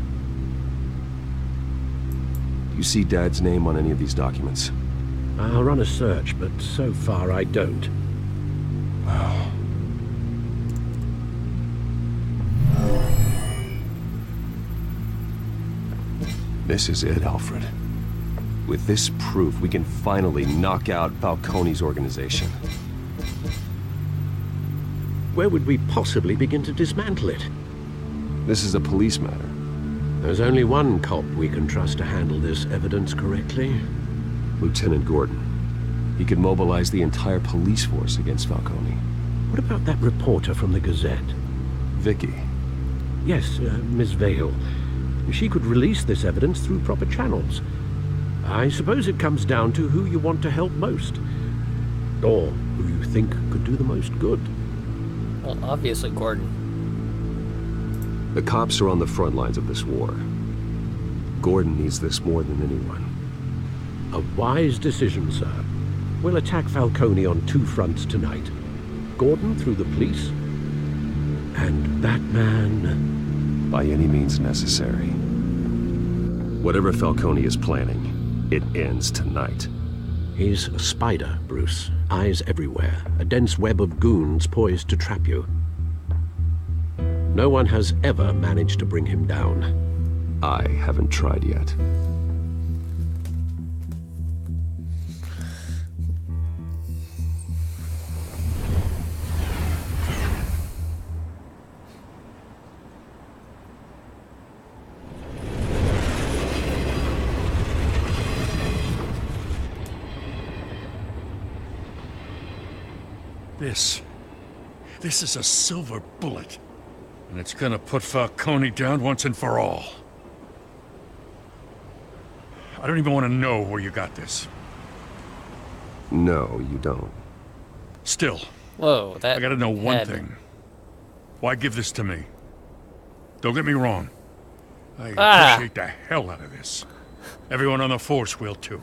You see Dad's name on any of these documents? I'll run a search, but so far I don't. This is it, Alfred. With this proof, we can finally knock out Falcone's organization. Where would we possibly begin to dismantle it? This is a police matter. There's only one cop we can trust to handle this evidence correctly. Lieutenant Gordon. He could mobilize the entire police force against Falcone. What about that reporter from the Gazette? Vicky. Yes, Miss Vale. She could release this evidence through proper channels. I suppose it comes down to who you want to help most. Or who you think could do the most good. Well, obviously Gordon. The cops are on the front lines of this war. Gordon needs this more than anyone. A wise decision, sir. We'll attack Falcone on two fronts tonight. Gordon through the police, and Batman... by any means necessary. Whatever Falcone is planning, it ends tonight. He's a spider, Bruce. Eyes everywhere. A dense web of goons poised to trap you. No one has ever managed to bring him down. I haven't tried yet. This is a silver bullet. And it's gonna put Falcone down once and for all. I don't even want to know where you got this. No, you don't. Still. Whoa, that I gotta know one head. thing. Why give this to me? Don't get me wrong. I appreciate the hell out of this. Everyone on the force will too.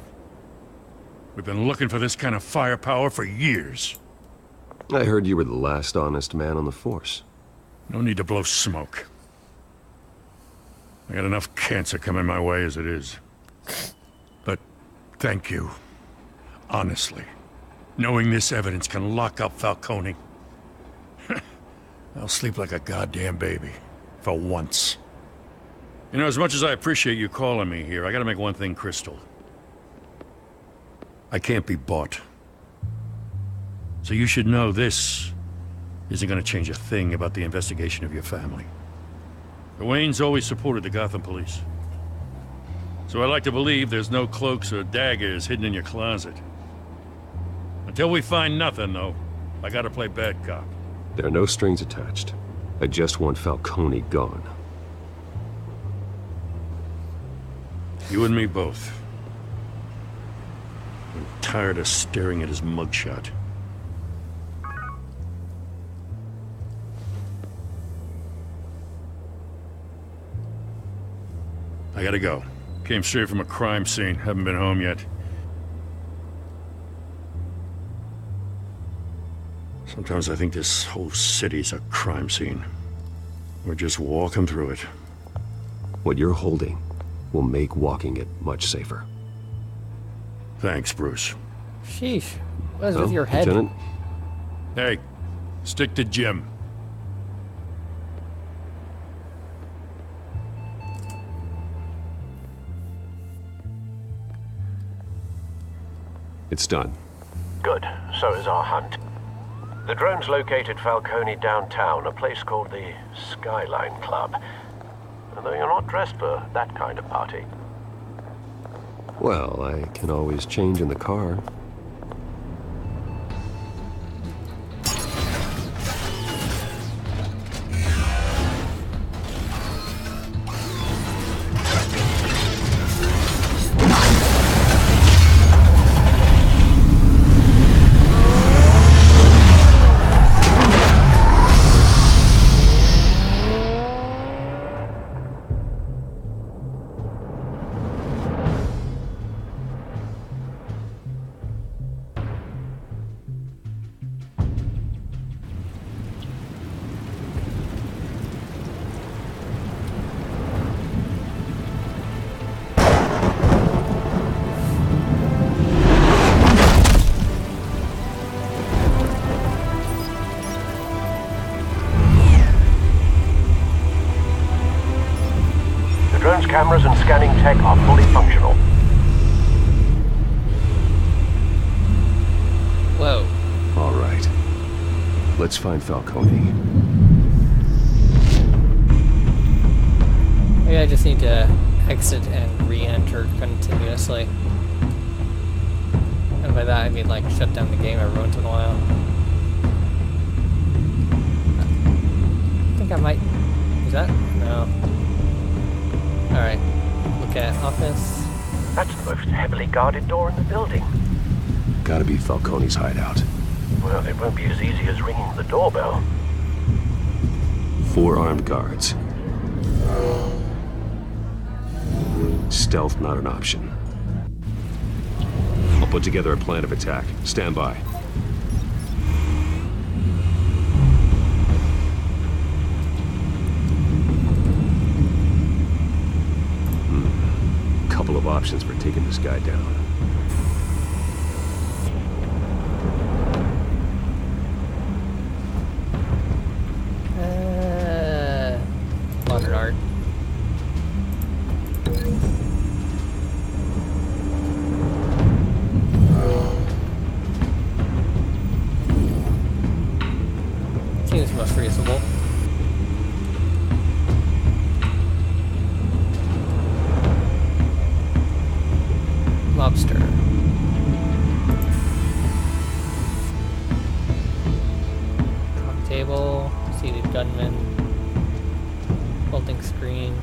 We've been looking for this kind of firepower for years. I heard you were the last honest man on the force. No need to blow smoke. I got enough cancer coming my way as it is. But thank you. Honestly. Knowing this evidence can lock up Falcone. I'll sleep like a goddamn baby. For once. You know, as much as I appreciate you calling me here, I gotta make one thing crystal. I can't be bought. So you should know this isn't gonna change a thing about the investigation of your family. The Waynes always supported the Gotham police. So I like to believe there's no cloaks or daggers hidden in your closet. Until we find nothing, though, I gotta play bad cop. There are no strings attached. I just want Falcone gone. You and me both. I'm tired of staring at his mugshot. I gotta go. Came straight from a crime scene. Haven't been home yet. Sometimes I think this whole city's a crime scene. We're just walking through it. What you're holding will make walking it much safer. Thanks, Bruce. Sheesh. What is with your head? Lieutenant? Hey, stick to Jim. It's done. Good. So is our hunt. The drone's located Falcone downtown, a place called the Skyline Club. Although you're not dressed for that kind of party. Well, I can always change in the car. Cameras and scanning tech are fully functional. Whoa. All right. Let's find Falcone. Maybe I just need to exit and re-enter continuously. And by that I mean like shut down the game every once in a while. I think I might... Is that? No. Alright. Look at office. That's the most heavily guarded door in the building. Gotta be Falcone's hideout. Well, it won't be as easy as ringing the doorbell. 4 armed guards. Stealth not an option. I'll put together a plan of attack. Stand by. Couple of options for taking this guy down. Modern art. Seems most reasonable. Lobster. Top table, seated gunman, folding screen.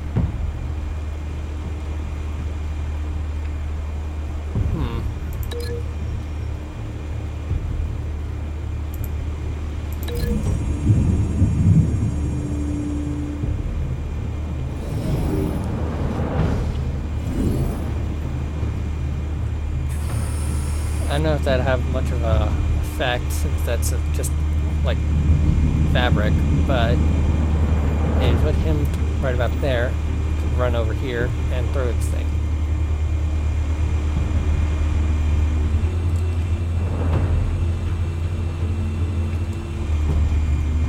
I don't know if that'd have much of a effect since that's just like fabric, but maybe put him right about there, run over here and throw its thing.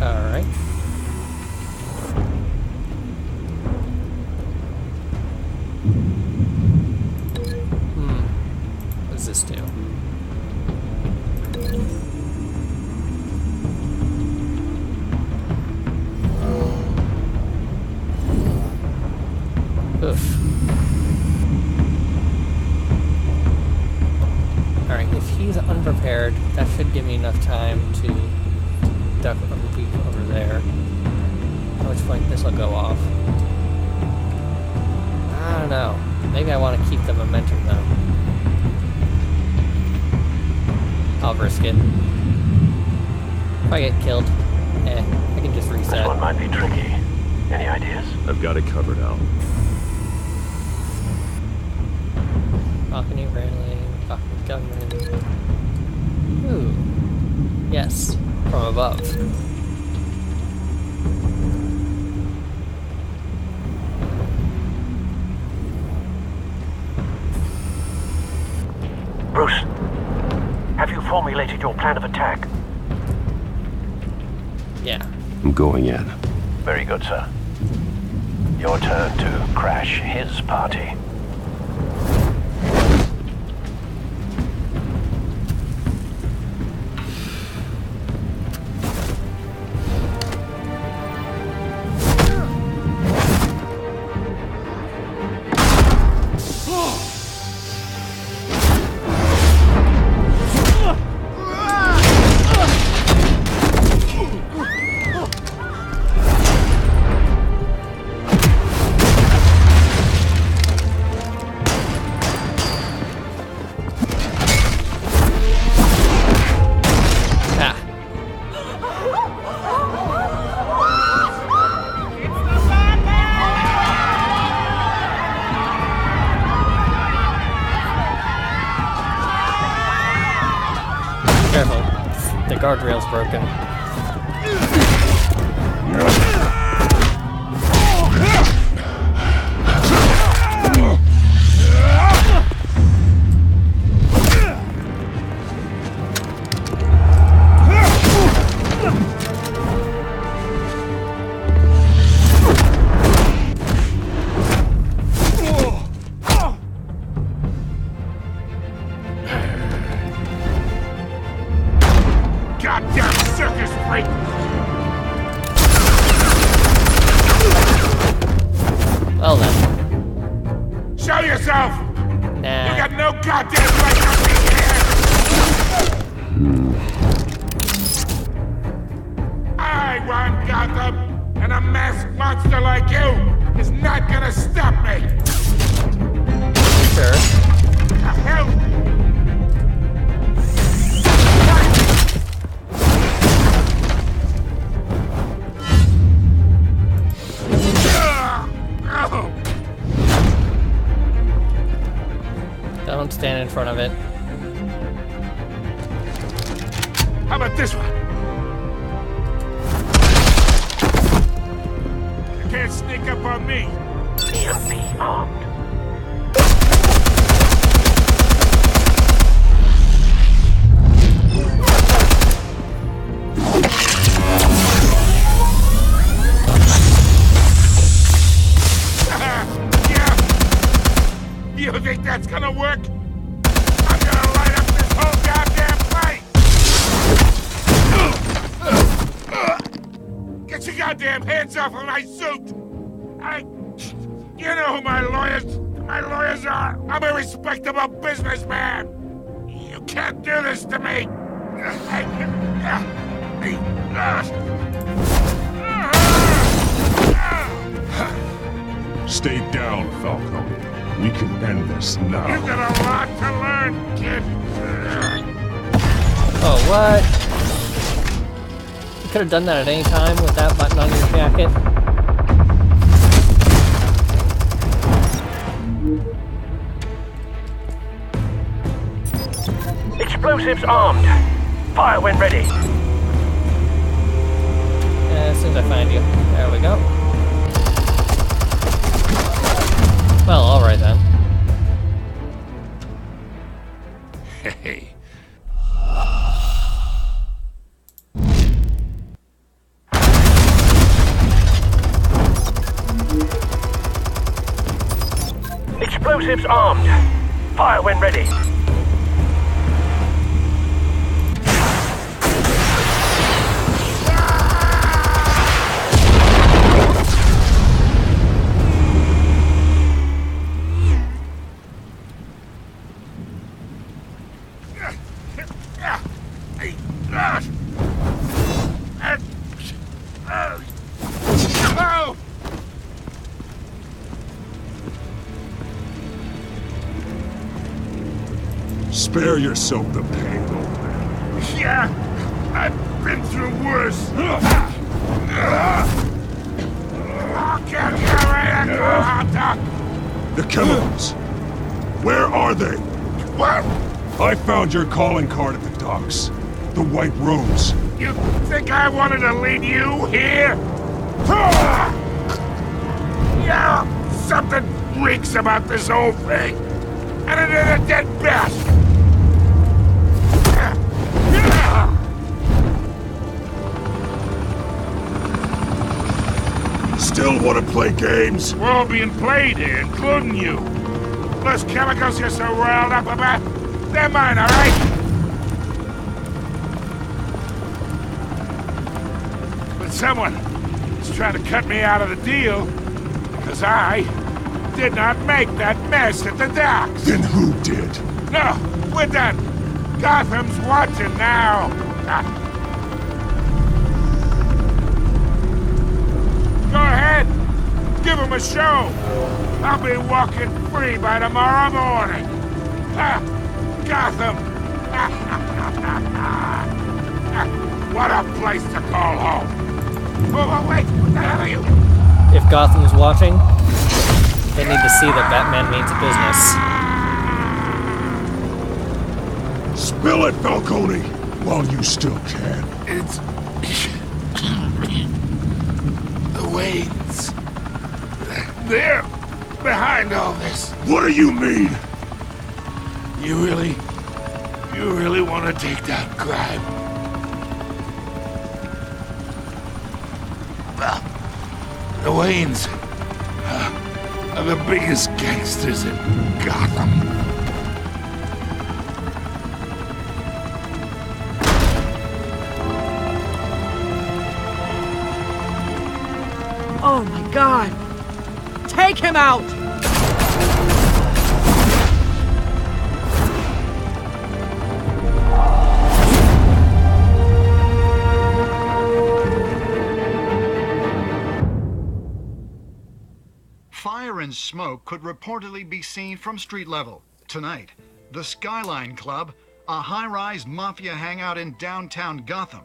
Alright. What does this do? Oof. Alright, if he's unprepared, that should give me enough time to duck a peek over there. At which point this will go off. I don't know. Maybe I want to keep the momentum though. I'll risk it. If I get killed, I can just reset. This one might be tricky. Any ideas? I've got it covered, Al. Balcony railing, balcony gunman. Ooh. Yes, from above. Bruce, have you formulated your plan of attack? Yeah. I'm going in. Very good, sir. Your turn to crash his party. Careful. The guardrail's broken. Goddamn circus freak! Well then. Show yourself! Nah. You got no goddamn right to be here! I run Gotham, and a masked monster like you is not gonna stop me! Sure. The hell? Don't stand in front of it. How about this one? You can't sneak up on me. EMP armed. You think that's gonna work? I'm gonna light up this whole goddamn place! Get your goddamn hands off of my suit! You know who my lawyers are! I'm a respectable businessman! You can't do this to me! Stay down, Falcone. We can end this now. You've got a lot to learn, kid! Oh, what? You could have done that at any time with that button on your jacket. Explosives armed. Fire when ready. As soon as I find you. There we go. Well, alright then. Hey. Explosives armed. Fire when ready. Spare yourself the pain, old man. Yeah, I've been through worse. I'll kill you right after hot dog. The chemicals. Where are they? What? I found your calling card at the docks. The White Rose. You think I wanted to lead you here? Yeah, something reeks about this whole thing. And it is a dead best. Still want to play games? We're all being played here, including you. Those chemicals you're so riled up about, they're mine, all right? But someone is trying to cut me out of the deal because I did not make that mess at the docks. Then who did? No, we're done. Gotham's watching now. Go ahead. Give him a show. I'll be walking free by tomorrow morning. Gotham. What a place to call home. Oh, wait. What the hell are you? If Gotham's watching, they need to see that Batman means business. Spill it, Falcone, while you still can. It's... the Waynes. They're behind all this. What do you mean? You really want to take down crime? Well, the Waynes are the biggest gangsters in Gotham. Oh my God! Take him out! Fire and smoke could reportedly be seen from street level. Tonight, the Skyline Club, a high-rise mafia hangout in downtown Gotham,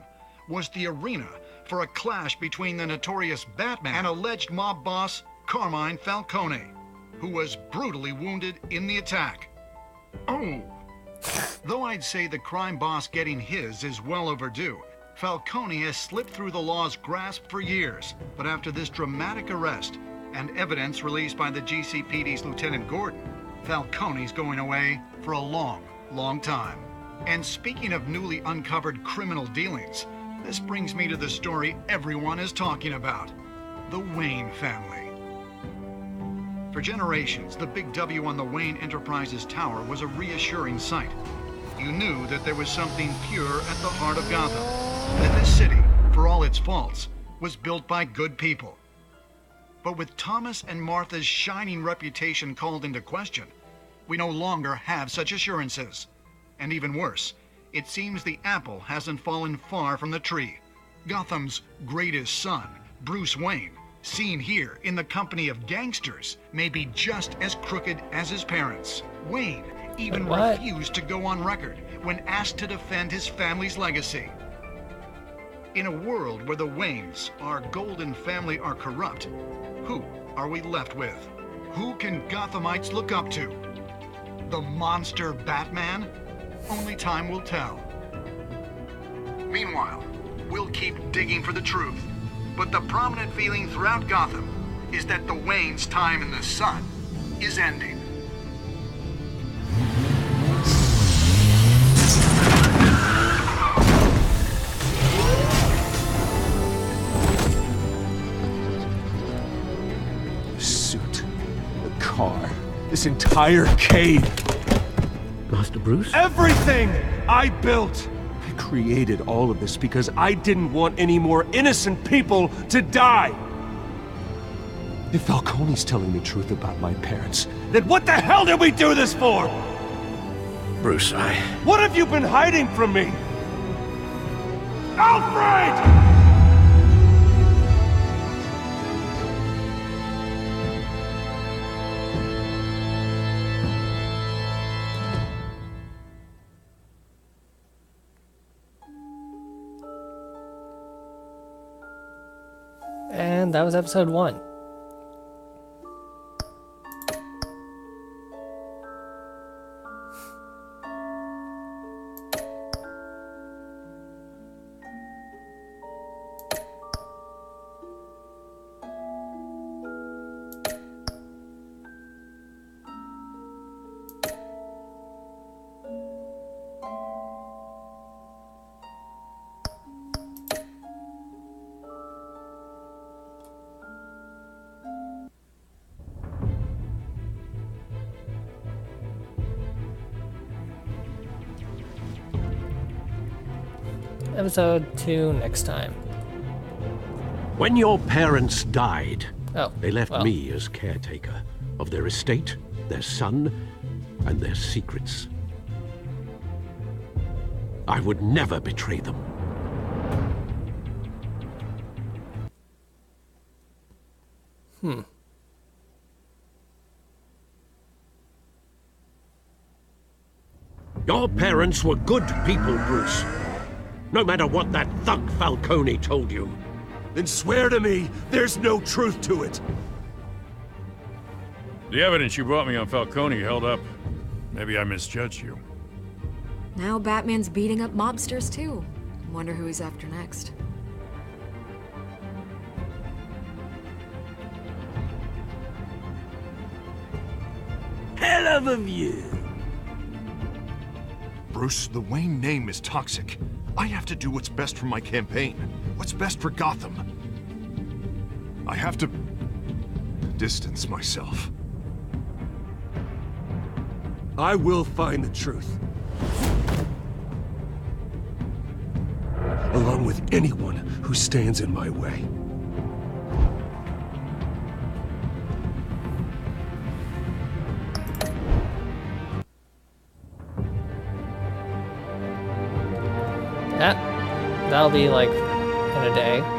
was the arena for a clash between the notorious Batman and alleged mob boss Carmine Falcone, who was brutally wounded in the attack. Oh! Though I'd say the crime boss getting his is well overdue, Falcone has slipped through the law's grasp for years. But after this dramatic arrest and evidence released by the GCPD's Lieutenant Gordon, Falcone's going away for a long, long time. And speaking of newly uncovered criminal dealings, this brings me to the story everyone is talking about: the Wayne family. For generations, the big W on the Wayne Enterprises Tower was a reassuring sight. You knew that there was something pure at the heart of Gotham, that this city, for all its faults, was built by good people. But with Thomas and Martha's shining reputation called into question, we no longer have such assurances. And even worse, it seems the apple hasn't fallen far from the tree. Gotham's greatest son, Bruce Wayne, seen here in the company of gangsters, may be just as crooked as his parents. Wayne even refused to go on record when asked to defend his family's legacy. In a world where the Waynes, our golden family, are corrupt, who are we left with? Who can Gothamites look up to? The monster Batman? Only time will tell. Meanwhile, we'll keep digging for the truth. But the prominent feeling throughout Gotham is that the Waynes' time in the sun is ending. The suit, the car, this entire cave. Master Bruce? Everything I built! I created all of this because I didn't want any more innocent people to die! If Falcone's telling the truth about my parents, then what the hell did we do this for? Bruce, What have you been hiding from me? Alfred! And that was episode 1. episode 2 next time. When your parents died, Oh, they left well. me as caretaker of their estate, their son, and their secrets. I would never betray them. Your parents were good people, Bruce. No matter what that thug Falcone told you. Then swear to me there's no truth to it. The evidence you brought me on Falcone held up. Maybe I misjudged you. Now Batman's beating up mobsters too. Wonder who he's after next. Hell of a view. Bruce, the Wayne name is toxic. I have to do what's best for my campaign. What's best for Gotham. I have to distance myself. I will find the truth. Along with anyone who stands in my way. That'll be like in a day.